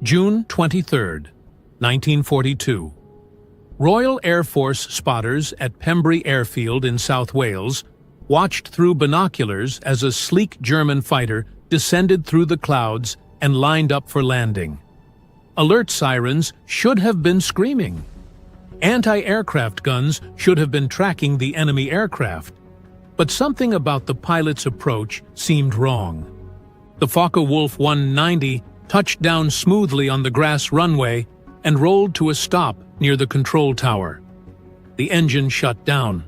June 23, 1942. Royal Air Force spotters at Pembrey Airfield in South Wales watched through binoculars as a sleek German fighter descended through the clouds and lined up for landing. Alert sirens should have been screaming. Anti-aircraft guns should have been tracking the enemy aircraft. But something about the pilot's approach seemed wrong. The Focke-Wulf 190 touched down smoothly on the grass runway and rolled to a stop near the control tower. The engine shut down.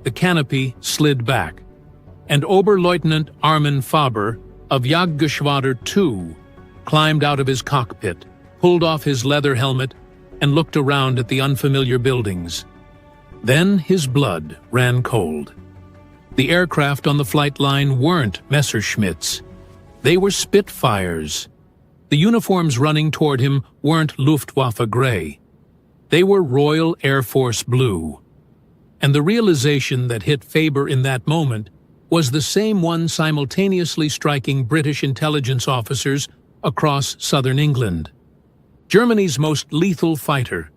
The canopy slid back, and Oberleutnant Armin Faber of Jagdgeschwader II climbed out of his cockpit, pulled off his leather helmet, and looked around at the unfamiliar buildings. Then his blood ran cold. The aircraft on the flight line weren't Messerschmitts. They were Spitfires. The uniforms running toward him weren't Luftwaffe gray. They were Royal Air Force blue. And the realization that hit Faber in that moment was the same one simultaneously striking British intelligence officers across southern England. Germany's most lethal fighter,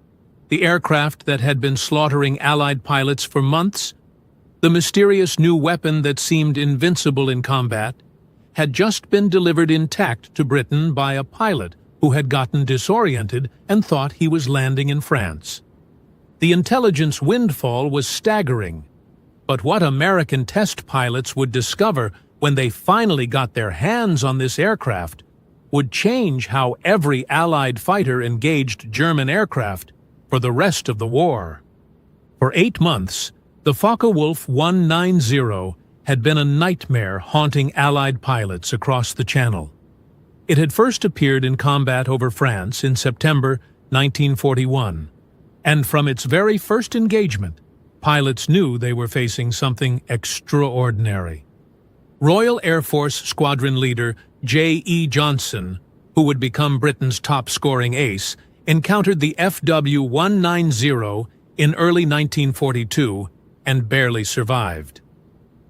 the aircraft that had been slaughtering Allied pilots for months, the mysterious new weapon that seemed invincible in combat, had just been delivered intact to Britain by a pilot who had gotten disoriented and thought he was landing in France. The intelligence windfall was staggering, but what American test pilots would discover when they finally got their hands on this aircraft would change how every Allied fighter engaged German aircraft for the rest of the war. For 8 months, the Focke-Wulf 190 had been a nightmare haunting Allied pilots across the Channel. It had first appeared in combat over France in September 1941, and from its very first engagement, pilots knew they were facing something extraordinary. Royal Air Force Squadron Leader J.E. Johnson, who would become Britain's top-scoring ace, encountered the FW-190 in early 1942 and barely survived.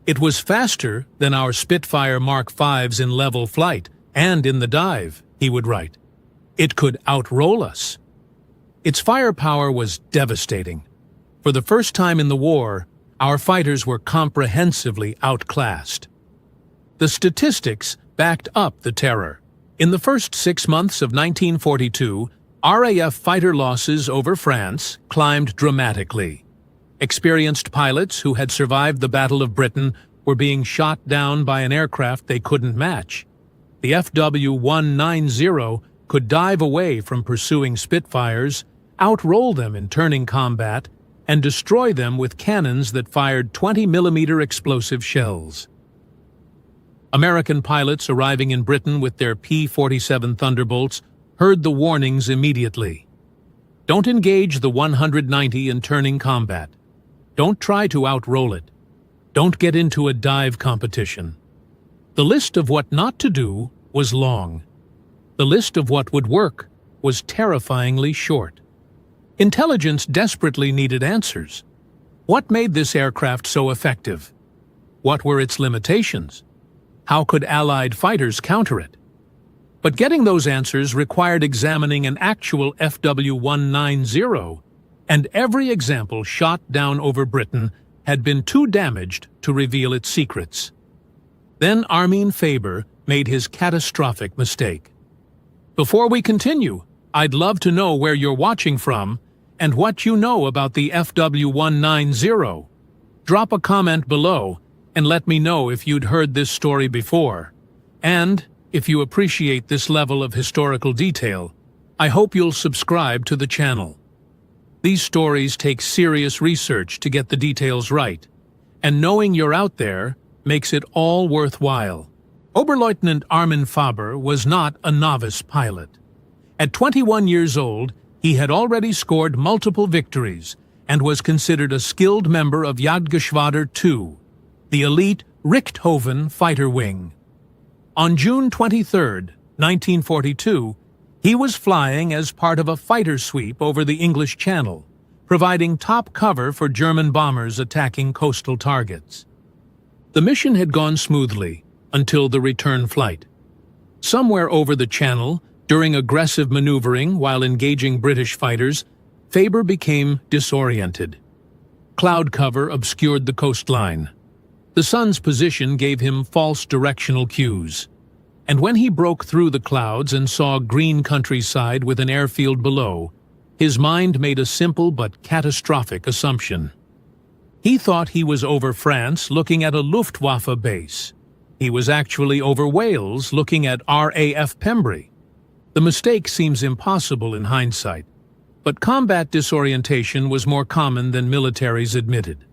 It was faster than our Spitfire Mark V's in level flight and in the dive, he would write. It could outroll us. Its firepower was devastating. For the first time in the war, our fighters were comprehensively outclassed. The statistics backed up the terror. In the first 6 months of 1942, RAF fighter losses over France climbed dramatically. Experienced pilots who had survived the Battle of Britain were being shot down by an aircraft they couldn't match. The FW-190 could dive away from pursuing Spitfires, outroll them in turning combat, and destroy them with cannons that fired 20mm explosive shells. American pilots arriving in Britain with their P-47 Thunderbolts heard the warnings immediately. Don't engage the 190 in turning combat. Don't try to outroll it. Don't get into a dive competition. The list of what not to do was long. The list of what would work was terrifyingly short. Intelligence desperately needed answers. What made this aircraft so effective? What were its limitations? How could Allied fighters counter it? But getting those answers required examining an actual FW-190, and every example shot down over Britain had been too damaged to reveal its secrets. Then Armin Faber made his catastrophic mistake. Before we continue, I'd love to know where you're watching from and what you know about the FW-190. Drop a comment below and let me know if you'd heard this story before. And if you appreciate this level of historical detail, I hope you'll subscribe to the channel. These stories take serious research to get the details right, and knowing you're out there makes it all worthwhile. Oberleutnant Armin Faber was not a novice pilot. At 21 years old, he had already scored multiple victories and was considered a skilled member of Jagdgeschwader II, the elite Richthofen fighter wing. On June 23, 1942, he was flying as part of a fighter sweep over the English Channel, providing top cover for German bombers attacking coastal targets. The mission had gone smoothly until the return flight. Somewhere over the Channel, During aggressive maneuvering while engaging British fighters, Faber became disoriented. Cloud cover obscured the coastline. The sun's position gave him false directional cues. And when he broke through the clouds and saw green countryside with an airfield below, his mind made a simple but catastrophic assumption. He thought he was over France looking at a Luftwaffe base. He was actually over Wales looking at RAF Pembry. The mistake seems impossible in hindsight, but combat disorientation was more common than militaries admitted.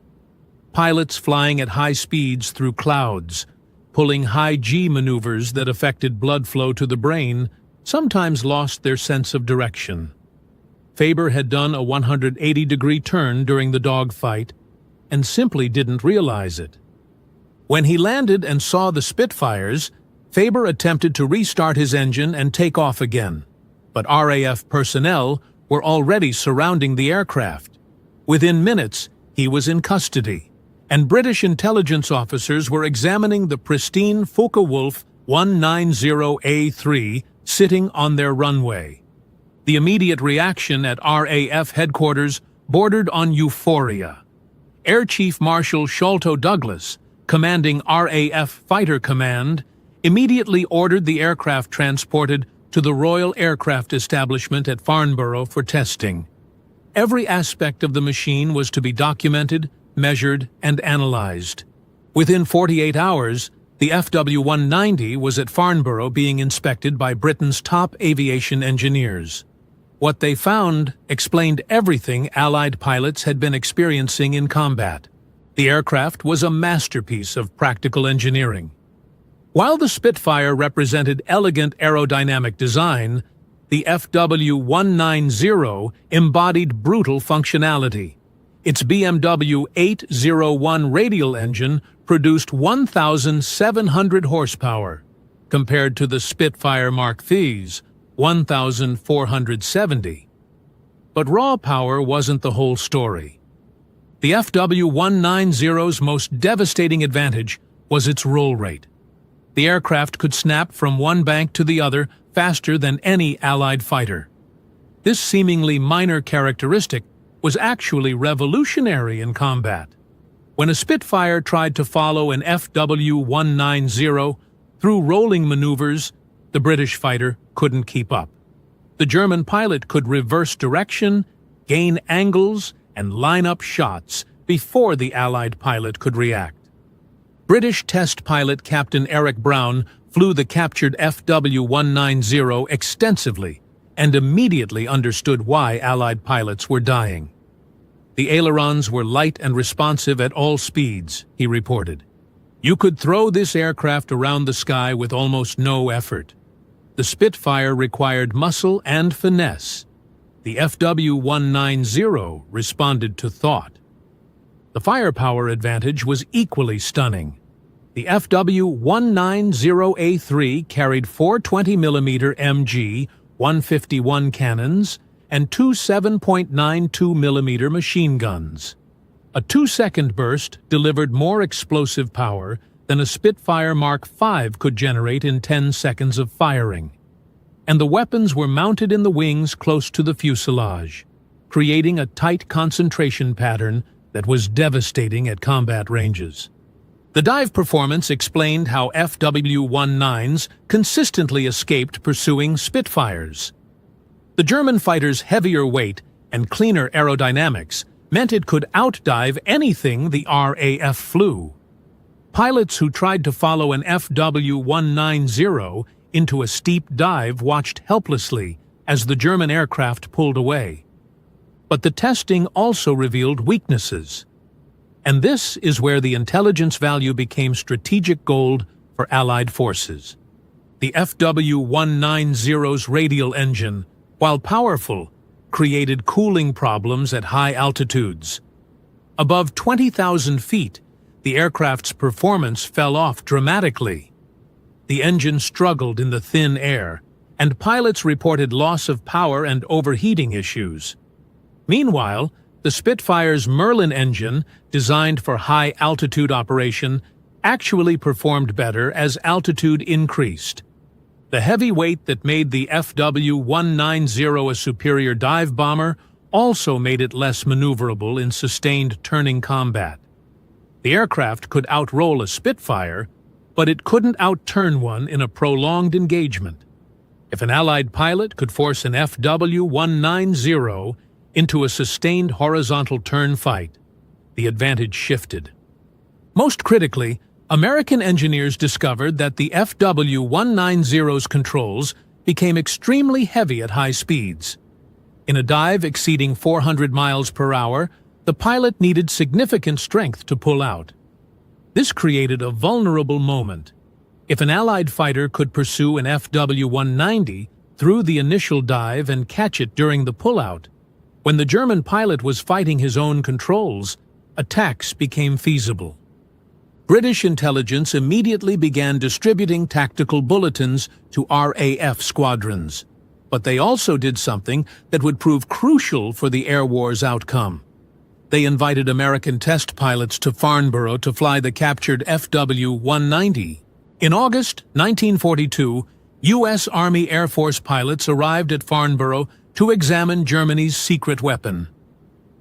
Pilots flying at high speeds through clouds, pulling high-G maneuvers that affected blood flow to the brain, sometimes lost their sense of direction. Faber had done a 180-degree turn during the dogfight and simply didn't realize it. When he landed and saw the Spitfires, Faber attempted to restart his engine and take off again, but RAF personnel were already surrounding the aircraft. Within minutes, he was in custody, and British intelligence officers were examining the pristine Focke-Wulf 190A3 sitting on their runway. The immediate reaction at RAF headquarters bordered on euphoria. Air Chief Marshal Sholto Douglas, commanding RAF Fighter Command, immediately ordered the aircraft transported to the Royal Aircraft Establishment at Farnborough for testing. Every aspect of the machine was to be documented, measured, and analyzed. Within 48 hours, the FW-190 was at Farnborough being inspected by Britain's top aviation engineers. What they found explained everything Allied pilots had been experiencing in combat. The aircraft was a masterpiece of practical engineering. While the Spitfire represented elegant aerodynamic design, the FW-190 embodied brutal functionality. Its BMW 801 radial engine produced 1,700 horsepower, compared to the Spitfire Mark III's 1,470. But raw power wasn't the whole story. The FW-190's most devastating advantage was its roll rate. The aircraft could snap from one bank to the other faster than any Allied fighter. This seemingly minor characteristic was actually revolutionary in combat. When a Spitfire tried to follow an FW-190 through rolling maneuvers, the British fighter couldn't keep up. The German pilot could reverse direction, gain angles, and line up shots before the Allied pilot could react. British test pilot Captain Eric Brown flew the captured FW-190 extensively and immediately understood why Allied pilots were dying. The ailerons were light and responsive at all speeds, he reported. You could throw this aircraft around the sky with almost no effort. The Spitfire required muscle and finesse. The FW-190 responded to thought. The firepower advantage was equally stunning. The FW-190A3 carried four 20mm MG 151 cannons and two 7.92mm machine guns. A 2-second burst delivered more explosive power than a Spitfire Mark V could generate in 10 seconds of firing. And the weapons were mounted in the wings close to the fuselage, creating a tight concentration pattern that was devastating at combat ranges. The dive performance explained how FW-19s consistently escaped pursuing Spitfires. The German fighter's heavier weight and cleaner aerodynamics meant it could outdive anything the RAF flew. Pilots who tried to follow an FW-190 into a steep dive watched helplessly as the German aircraft pulled away. But the testing also revealed weaknesses. And this is where the intelligence value became strategic gold for Allied forces. The FW-190's radial engine, while powerful, created cooling problems at high altitudes. Above 20,000 feet, the aircraft's performance fell off dramatically. The engine struggled in the thin air, and pilots reported loss of power and overheating issues. Meanwhile, the Spitfire's Merlin engine, designed for high-altitude operation, actually performed better as altitude increased. The heavy weight that made the FW-190 a superior dive bomber also made it less maneuverable in sustained turning combat. The aircraft could outroll a Spitfire, but it couldn't outturn one in a prolonged engagement. If an Allied pilot could force an FW-190 into a sustained horizontal turn fight, the advantage shifted. Most critically, American engineers discovered that the FW-190's controls became extremely heavy at high speeds. In a dive exceeding 400 miles per hour, the pilot needed significant strength to pull out. This created a vulnerable moment. If an Allied fighter could pursue an FW-190 through the initial dive and catch it during the pullout, when the German pilot was fighting his own controls, attacks became feasible. British intelligence immediately began distributing tactical bulletins to RAF squadrons, but they also did something that would prove crucial for the air war's outcome. They invited American test pilots to Farnborough to fly the captured FW-190. In August 1942, U.S. Army Air Force pilots arrived at Farnborough to examine Germany's secret weapon.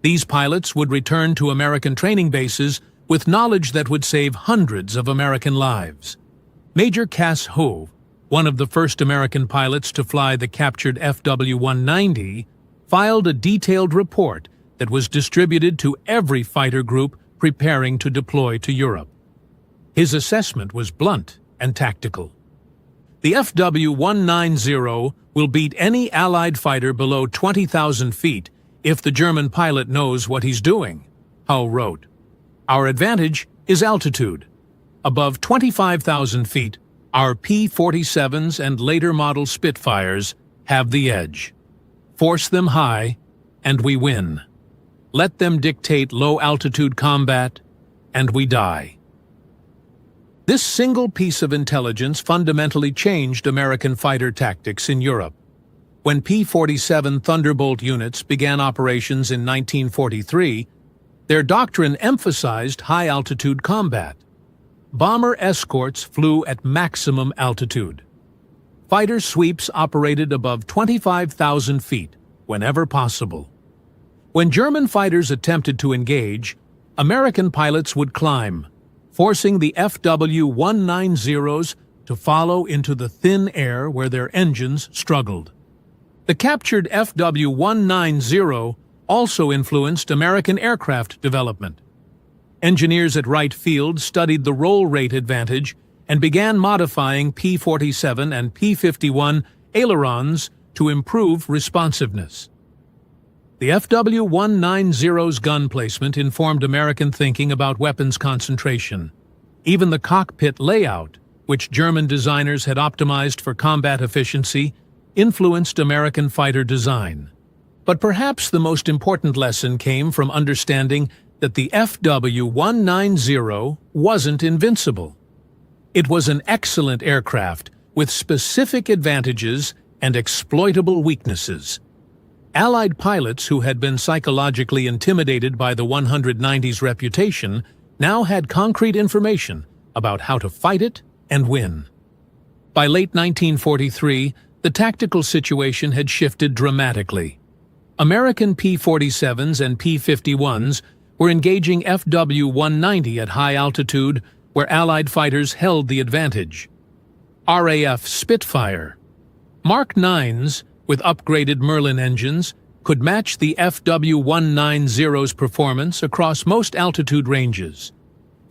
These pilots would return to American training bases with knowledge that would save hundreds of American lives. Major Cass Hove, one of the first American pilots to fly the captured FW-190, filed a detailed report that was distributed to every fighter group preparing to deploy to Europe. His assessment was blunt and tactical. The FW-190 will beat any Allied fighter below 20,000 feet if the German pilot knows what he's doing, Hull wrote. Our advantage is altitude. Above 25,000 feet, our P-47s and later model Spitfires have the edge. Force them high, and we win. Let them dictate low-altitude combat, and we die. This single piece of intelligence fundamentally changed American fighter tactics in Europe. When P-47 Thunderbolt units began operations in 1943, their doctrine emphasized high-altitude combat. Bomber escorts flew at maximum altitude. Fighter sweeps operated above 25,000 feet, whenever possible. When German fighters attempted to engage, American pilots would climb, forcing the FW-190s to follow into the thin air where their engines struggled. The captured FW-190 also influenced American aircraft development. Engineers at Wright Field studied the roll rate advantage and began modifying P-47 and P-51 ailerons to improve responsiveness. The FW-190's gun placement informed American thinking about weapons concentration. Even the cockpit layout, which German designers had optimized for combat efficiency, influenced American fighter design. But perhaps the most important lesson came from understanding that the FW-190 wasn't invincible. It was an excellent aircraft with specific advantages and exploitable weaknesses. Allied pilots who had been psychologically intimidated by the 190's reputation now had concrete information about how to fight it and win. By late 1943, the tactical situation had shifted dramatically. American P-47s and P-51s were engaging FW-190 at high altitude where Allied fighters held the advantage. RAF Spitfire, Mark 9s with upgraded Merlin engines could match the FW-190's performance across most altitude ranges,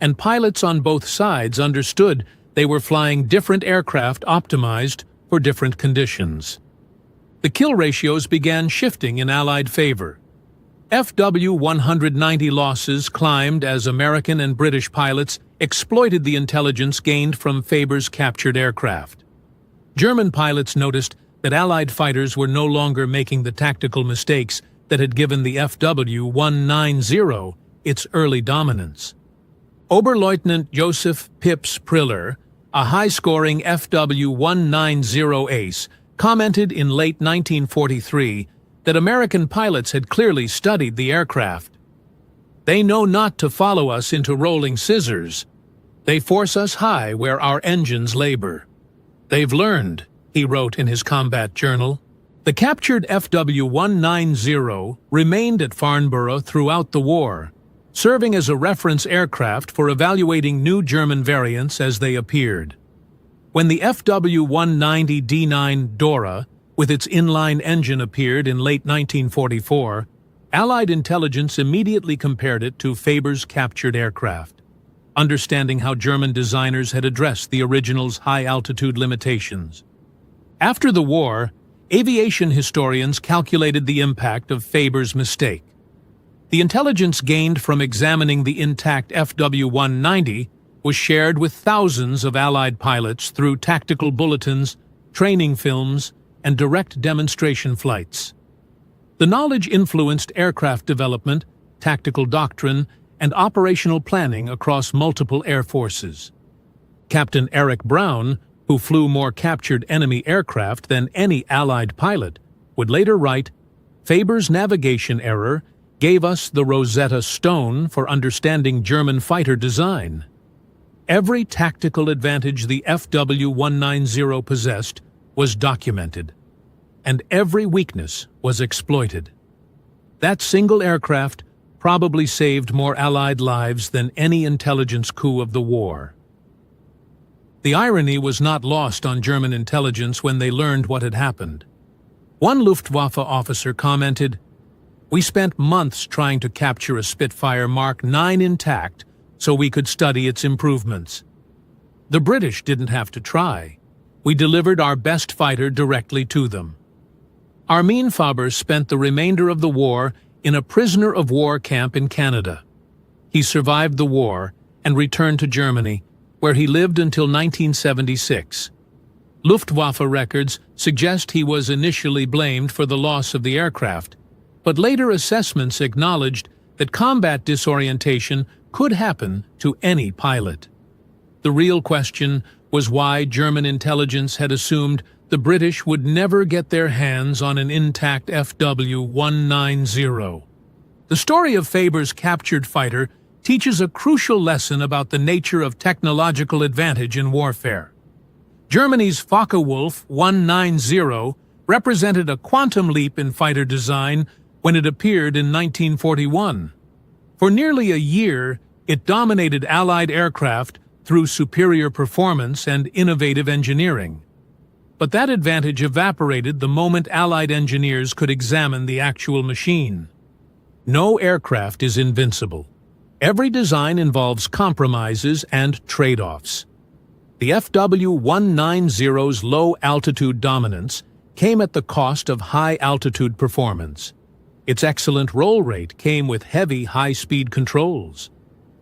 and pilots on both sides understood they were flying different aircraft optimized for different conditions. The kill ratios began shifting in Allied favor. FW-190 losses climbed as American and British pilots exploited the intelligence gained from Faber's captured aircraft. German pilots noticed that Allied fighters were no longer making the tactical mistakes that had given the FW-190 its early dominance. Oberleutnant Joseph Pips Priller, a high-scoring FW-190 ace, commented in late 1943 that American pilots had clearly studied the aircraft. They know not to follow us into rolling scissors. They force us high where our engines labor. They've learned he wrote in his combat journal. The captured FW-190 remained at Farnborough throughout the war, serving as a reference aircraft for evaluating new German variants as they appeared. When the FW-190D9 Dora, with its inline engine, appeared in late 1944, Allied intelligence immediately compared it to Faber's captured aircraft, understanding how German designers had addressed the original's high-altitude limitations. After the war, aviation historians calculated the impact of Faber's mistake. The intelligence gained from examining the intact FW-190 was shared with thousands of Allied pilots through tactical bulletins, training films, and direct demonstration flights. The knowledge influenced aircraft development, tactical doctrine, and operational planning across multiple air forces. Captain Eric Brown, who flew more captured enemy aircraft than any Allied pilot, would later write, "Faber's navigation error gave us the Rosetta Stone for understanding German fighter design." Every tactical advantage the FW-190 possessed was documented, and every weakness was exploited. That single aircraft probably saved more Allied lives than any intelligence coup of the war. The irony was not lost on German intelligence when they learned what had happened. One Luftwaffe officer commented, "We spent months trying to capture a Spitfire Mark 9 intact so we could study its improvements. The British didn't have to try. We delivered our best fighter directly to them." Armin Faber spent the remainder of the war in a prisoner-of-war camp in Canada. He survived the war and returned to Germany, where he lived until 1976. Luftwaffe records suggest he was initially blamed for the loss of the aircraft, but later assessments acknowledged that combat disorientation could happen to any pilot. The real question was why German intelligence had assumed the British would never get their hands on an intact FW-190. The story of Faber's captured fighter teaches a crucial lesson about the nature of technological advantage in warfare. Germany's Focke-Wulf 190 represented a quantum leap in fighter design when it appeared in 1941. For nearly a year, it dominated Allied aircraft through superior performance and innovative engineering. But that advantage evaporated the moment Allied engineers could examine the actual machine. No aircraft is invincible. Every design involves compromises and trade-offs. The FW-190's low-altitude dominance came at the cost of high-altitude performance. Its excellent roll rate came with heavy, high-speed controls.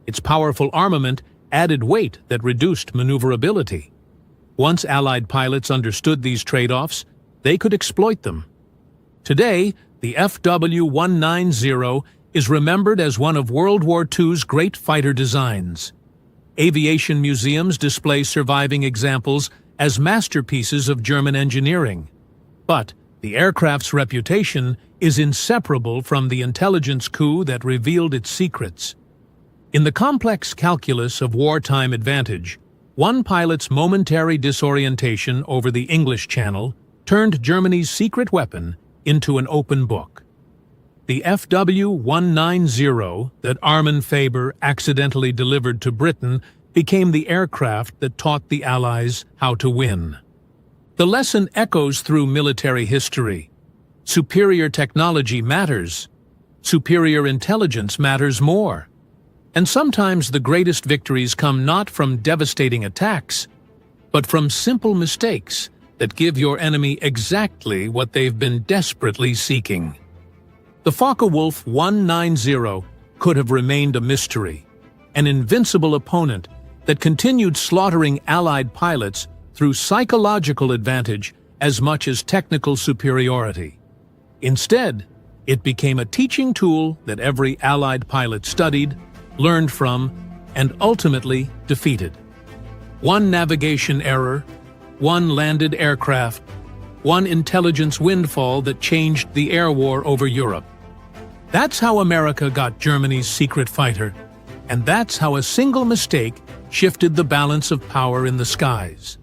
Its powerful armament added weight that reduced maneuverability. Once Allied pilots understood these trade-offs, they could exploit them. Today, the FW-190 is remembered as one of World War II's great fighter designs. Aviation museums display surviving examples as masterpieces of German engineering. But the aircraft's reputation is inseparable from the intelligence coup that revealed its secrets. In the complex calculus of wartime advantage, one pilot's momentary disorientation over the English Channel turned Germany's secret weapon into an open book. The FW-190 that Armin Faber accidentally delivered to Britain became the aircraft that taught the Allies how to win. The lesson echoes through military history. Superior technology matters. Superior intelligence matters more. And sometimes the greatest victories come not from devastating attacks, but from simple mistakes that give your enemy exactly what they've been desperately seeking. The Focke-Wulf 190 could have remained a mystery, an invincible opponent that continued slaughtering Allied pilots through psychological advantage as much as technical superiority. Instead, it became a teaching tool that every Allied pilot studied, learned from, and ultimately defeated. One navigation error, one landed aircraft, one intelligence windfall that changed the air war over Europe. That's how America got Germany's secret fighter, and that's how a single mistake shifted the balance of power in the skies.